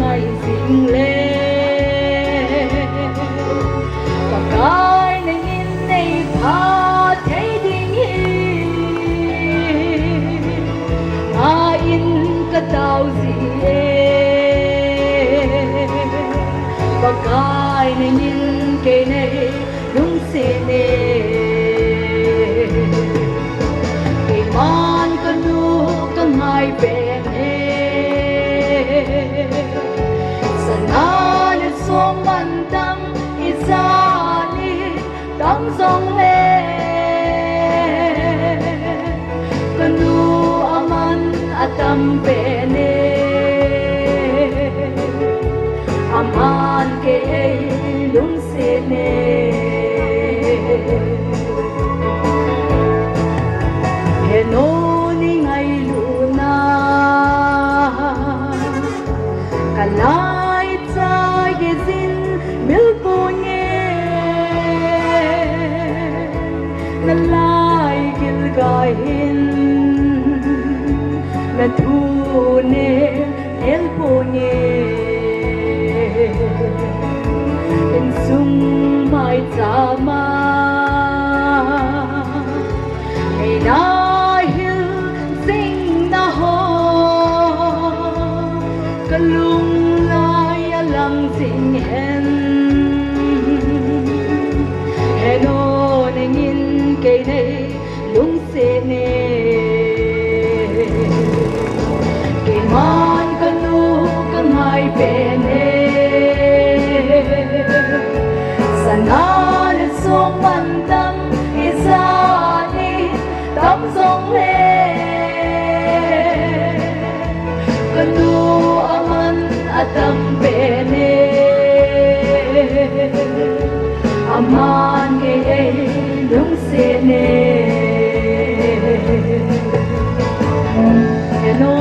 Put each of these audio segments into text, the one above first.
ngày sinh lên và cái này nhìn này ta thấy tình mà in cái tàu gì và cái này nhìn cái này đúng xin cái man cái nu cái ngày về sana ni song man tam isani tam song le cái nu aman atam về aman ke lung se ne he no ni ngai lu na kalai cha ye zin mil pu nye na lai gil gai hin na thu ne el pu nye in sung mai cha ma hey na hil sing na ho kalung lai alang sing hen heno ningin kay nay lung se ne kay man kanu kamay pene sana na song man tam isani tam song le kanu aman atam bene aman ke lung se ne hello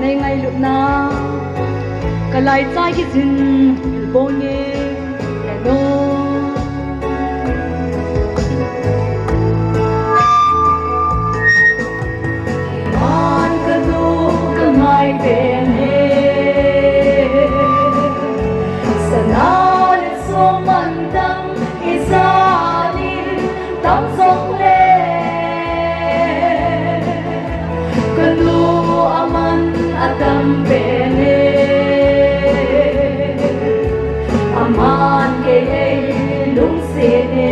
nay ngày lúc na kalai chai ki jin bonye hello man ka du ka mai bene sana le so man tam isani tam song le ka du aman atam bene aman ke lung se ne